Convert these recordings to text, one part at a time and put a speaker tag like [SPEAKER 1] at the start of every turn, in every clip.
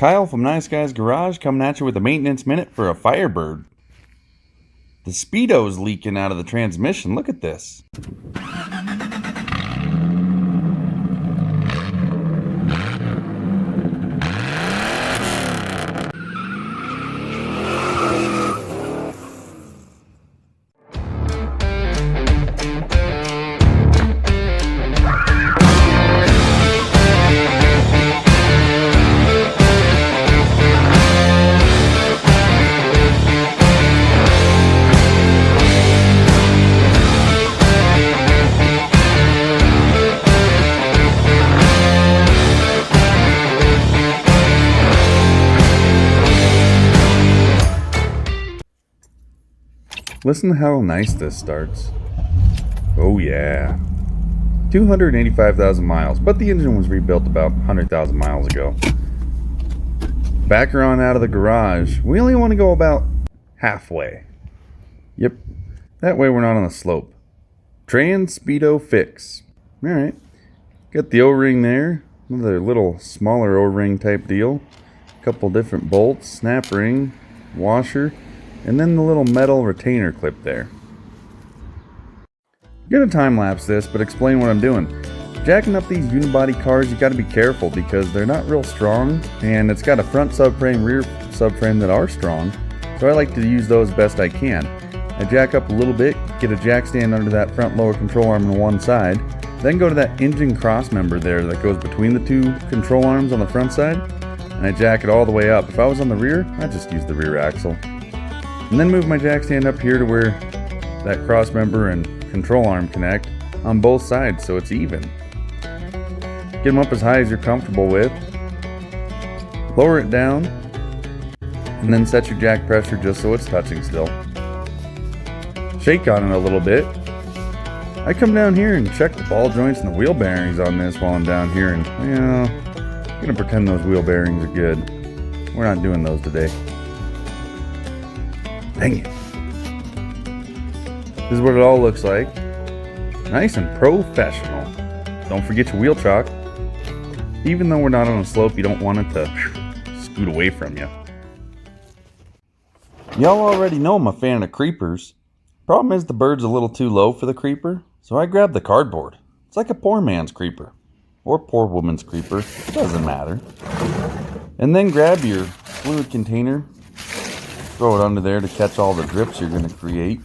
[SPEAKER 1] Kyle from Nice Guys Garage coming at you with a maintenance minute for a Firebird. The speedo's leaking out of the transmission. Look at this. Listen to how nice this starts. Oh yeah. 285,000 miles, but the engine was rebuilt about 100,000 miles ago. Back her on out of the garage. We only want to go about halfway. Yep, that way we're not on the slope. Trans Speedo fix. Alright, got the O-ring there. Another little smaller O-ring type deal. A couple different bolts, snap ring, washer, and then the little metal retainer clip there. I'm gonna time lapse this, but explain what I'm doing. Jacking up these unibody cars, you gotta be careful because they're not real strong, and it's got a front subframe, rear subframe that are strong, so I like to use those best I can. I jack up a little bit, get a jack stand under that front lower control arm on one side, then go to that engine cross member there that goes between the two control arms on the front side, and I jack it all the way up. If I was on the rear, I'd just use the rear axle. And then move my jack stand up here to where that cross member and control arm connect on both sides so it's even. Get them up as high as you're comfortable with. Lower it down. And then set your jack pressure just so it's touching still. Shake on it a little bit. I come down here and check the ball joints and the wheel bearings on this while I'm down here, and I'm gonna pretend those wheel bearings are good. We're not doing those today. Dang it. This is what it all looks like. Nice and professional. Don't forget your wheel chock. Even though we're not on a slope, you don't want it to scoot away from you. Y'all already know I'm a fan of creepers. Problem is the bird's a little too low for the creeper, so I grabbed the cardboard. It's like a poor man's creeper. Or poor woman's creeper. Doesn't matter. And then grab your fluid container. Throw it under there to catch all the drips you're going to create.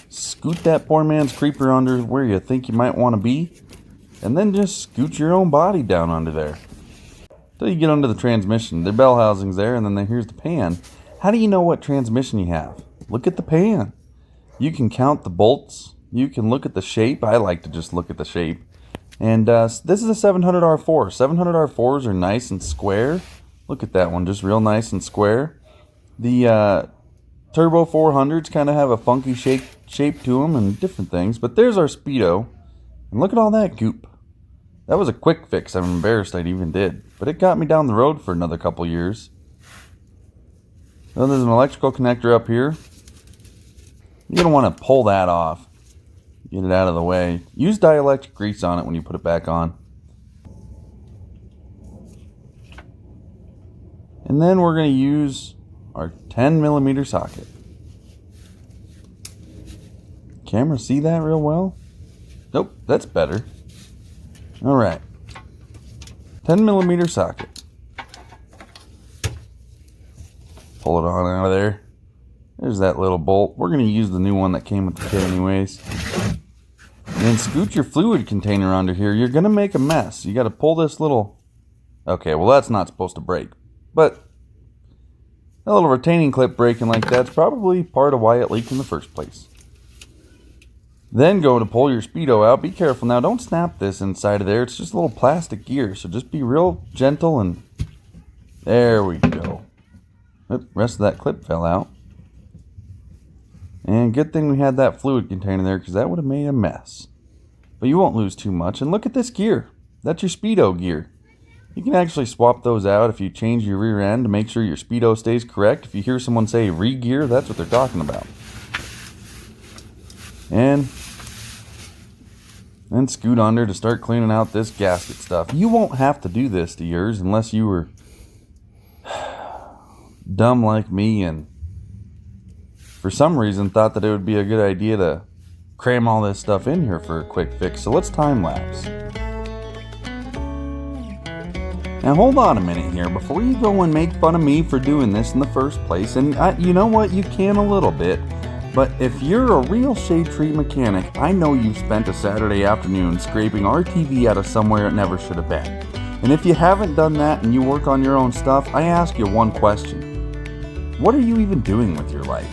[SPEAKER 1] Scoot that poor man's creeper under where you think you might want to be. And then just scoot your own body down under there. Till you get under the transmission. The bell housing's there, and then here's the pan. How do you know what transmission you have? Look at the pan. You can count the bolts. You can look at the shape. I like to just look at the shape. And this is a 700R4. 700R4s are nice and square. Look at that one, just real nice and square. The Turbo 400s kind of have a funky shape to them and different things. But there's our Speedo. And look at all that goop. That was a quick fix. I'm embarrassed I even did. But it got me down the road for another couple years. Then there's an electrical connector up here. You're going to want to pull that off. Get it out of the way. Use dielectric grease on it when you put it back on. And then we're going to use our 10mm socket. Camera see that real well? Nope, that's better. Alright. 10mm socket. Pull it on out of there. There's that little bolt. We're going to use the new one that came with the kit anyways. And then scoot your fluid container under here. You're going to make a mess. You got to pull this little... Okay, well that's not supposed to break. But a little retaining clip breaking like that's probably part of why it leaked in the first place. Then go to pull your Speedo out. Be careful now. Don't snap this inside of there. It's just a little plastic gear. So just be real gentle and... There we go. Oop, rest of that clip fell out. And good thing we had that fluid container there because that would have made a mess. But you won't lose too much. And look at this gear. That's your Speedo gear. You can actually swap those out if you change your rear end to make sure your Speedo stays correct. If you hear someone say re-gear, that's what they're talking about. And then scoot under to start cleaning out this gasket stuff. You won't have to do this to yours unless you were dumb like me and for some reason thought that it would be a good idea to cram all this stuff in here for a quick fix. So let's time lapse. Now hold on a minute here before you go and make fun of me for doing this in the first place. And you know what, you can a little bit. But if you're a real shade tree mechanic, I know you've spent a Saturday afternoon scraping RTV out of somewhere it never should have been. And if you haven't done that and you work on your own stuff, I ask you one question. What are you even doing with your life?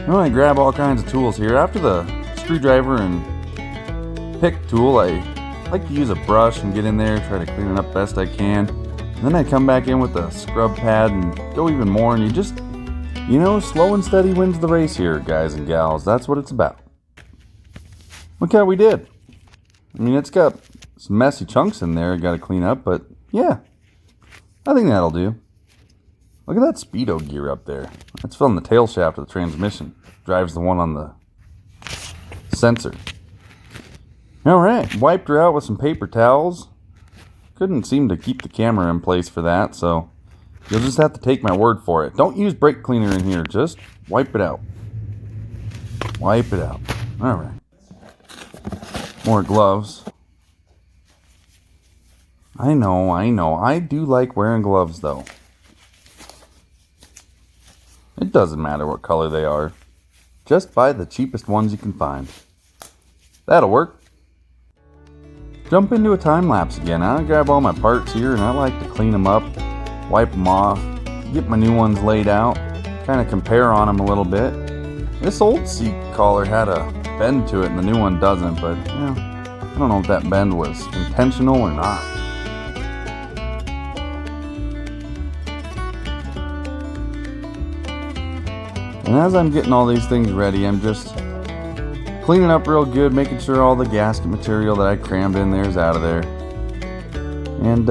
[SPEAKER 1] Now I grab all kinds of tools here. After the screwdriver and pick tool, I like to use a brush and get in there, try to clean it up best I can. And then I come back in with a scrub pad and go even more, and you just, you know, slow and steady wins the race here, guys and gals. That's what it's about. Look how we did. I mean, it's got some messy chunks in there I gotta clean up, but yeah, I think that'll do. Look at that speedo gear up there. That's from the tail shaft of the transmission. Drives the one on the sensor. Alright, wiped her out with some paper towels. Couldn't seem to keep the camera in place for that, so you'll just have to take my word for it. Don't use brake cleaner in here, just wipe it out. Wipe it out. Alright. More gloves. I know. I do like wearing gloves though. It doesn't matter what color they are. Just buy the cheapest ones you can find. That'll work. Jump into a time lapse again. I grab all my parts here and I like to clean them up, wipe them off, get my new ones laid out, kind of compare on them a little bit. This old seat collar had a bend to it and the new one doesn't, but yeah, I don't know if that bend was intentional or not. And as I'm getting all these things ready, I'm just cleaning up real good, making sure all the gasket material that I crammed in there is out of there. And,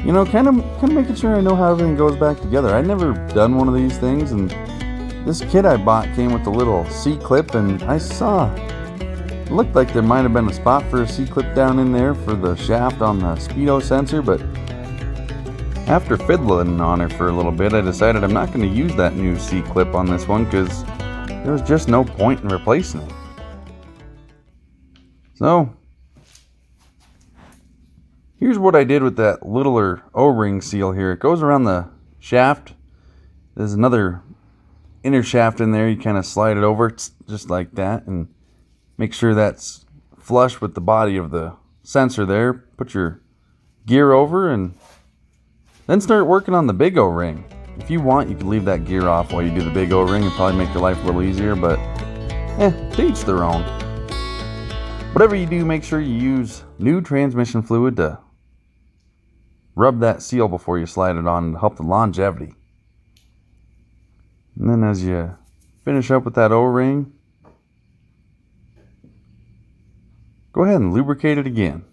[SPEAKER 1] you know, kind of making sure I know how everything goes back together. I'd never done one of these things, and this kit I bought came with a little C-clip, and I saw, it looked like there might have been a spot for a C-clip down in there for the shaft on the speedo sensor, but after fiddling on her for a little bit, I decided I'm not going to use that new C-clip on this one because there was just no point in replacing it. So, here's what I did with that littler O-ring seal here. It goes around the shaft. There's another inner shaft in there. You kind of slide it over just like that and make sure that's flush with the body of the sensor there. Put your gear over and then start working on the big O-ring. If you want, you can leave that gear off while you do the big O-ring and probably make your life a little easier, but to each their own. Whatever you do, make sure you use new transmission fluid to rub that seal before you slide it on to help the longevity. And then as you finish up with that O-ring, go ahead and lubricate it again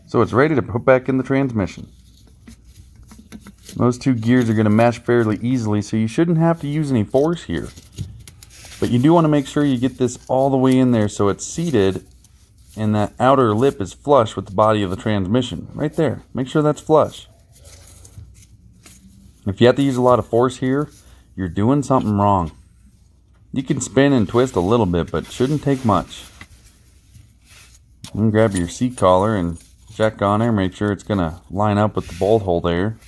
[SPEAKER 1] so it's ready to put back in the transmission. Those two gears are going to mesh fairly easily, so you shouldn't have to use any force here. But you do want to make sure you get this all the way in there so it's seated and that outer lip is flush with the body of the transmission. Right there. Make sure that's flush. If you have to use a lot of force here, you're doing something wrong. You can spin and twist a little bit, but it shouldn't take much. And grab your seat collar and check on her, make sure it's going to line up with the bolt hole there.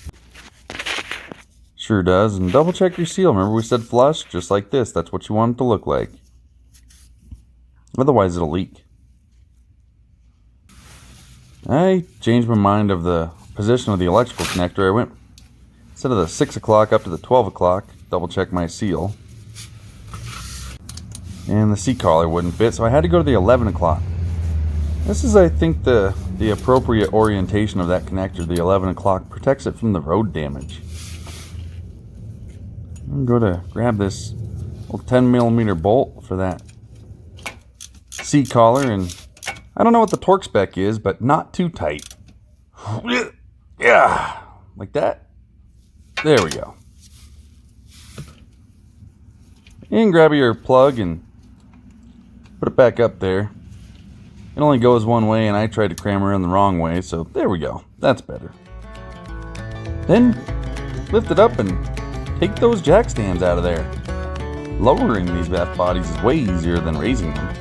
[SPEAKER 1] Sure does. And double check your seal. Remember we said flush? Just like this. That's what you want it to look like. Otherwise it'll leak. I changed my mind of the position of the electrical connector. I went, instead of the 6 o'clock up to the 12 o'clock, double check my seal. And the seat collar wouldn't fit, so I had to go to the 11 o'clock. This is, I think, the appropriate orientation of that connector. The 11 o'clock protects it from the road damage. I'm going to grab this little 10mm bolt for that seat collar, and I don't know what the torque spec is, but not too tight. Yeah, like that. There we go. And grab your plug and put it back up there. It only goes one way, and I tried to cram her in the wrong way, so there we go. That's better. Then lift it up and take those jack stands out of there. Lowering these F bodies is way easier than raising them.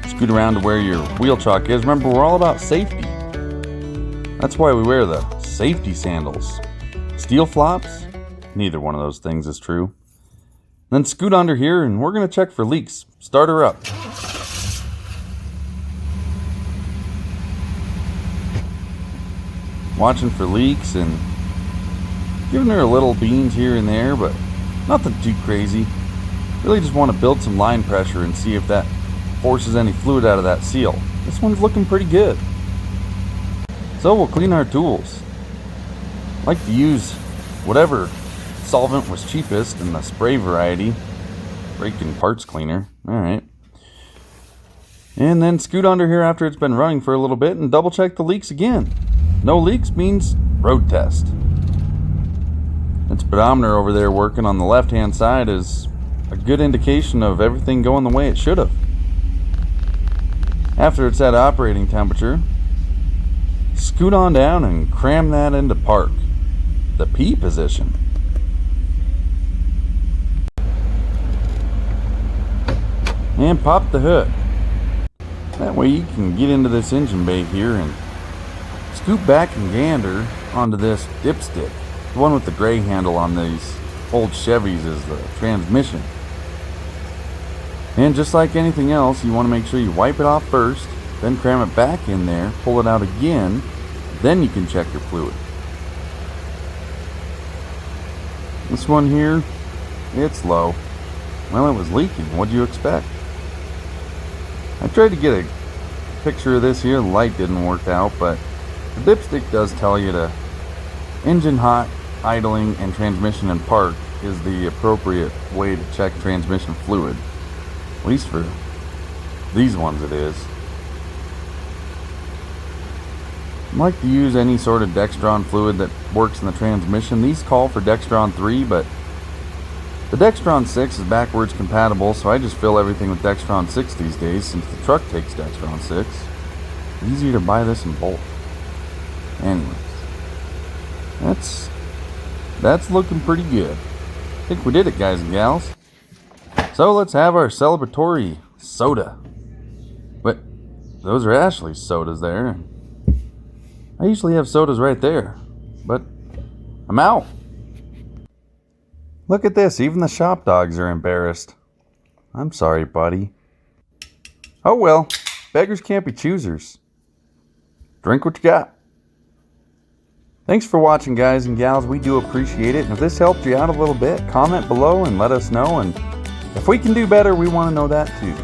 [SPEAKER 1] Scoot around to where your wheel chock is. Remember, we're all about safety. That's why we wear the safety sandals. Steel flops? Neither one of those things is true. Then scoot under here and we're going to check for leaks. Start her up. Watching for leaks and giving her a little beans here and there, but nothing too crazy. Really just want to build some line pressure and see if that forces any fluid out of that seal. This one's looking pretty good. So we'll clean our tools. I like to use whatever solvent was cheapest in the spray variety. Brake and parts cleaner. Alright. And then scoot under here after it's been running for a little bit and double check the leaks again. No leaks means road test. That speedometer over there working on the left hand side is a good indication of everything going the way it should have. After it's at operating temperature, scoot on down and cram that into park, the P position. And pop the hood. That way you can get into this engine bay here and scoot back and gander onto this dipstick. The one with the gray handle on these old Chevys is the transmission. And just like anything else, you want to make sure you wipe it off first, then cram it back in there, pull it out again, then you can check your fluid. This one here, it's low. Well, it was leaking. What'd you expect? I tried to get a picture of this here. The light didn't work out, but the dipstick does tell you to engine hot, idling, and transmission in park is the appropriate way to check transmission fluid. At least for these ones it is. I like to use any sort of Dextron fluid that works in the transmission. These call for Dextron 3, but the Dextron 6 is backwards compatible, so I just fill everything with Dextron 6 these days since the truck takes Dextron 6. Easier to buy this in bulk. Anyways, that's looking pretty good. I think we did it, guys and gals. So let's have our celebratory soda. But those are Ashley's sodas there. I usually have sodas right there, but I'm out. Look at this, even the shop dogs are embarrassed. I'm sorry, buddy. Oh well, beggars can't be choosers. Drink what you got. Thanks for watching, guys and gals. We do appreciate it. And if this helped you out a little bit, comment below and let us know. And if we can do better, we want to know that too.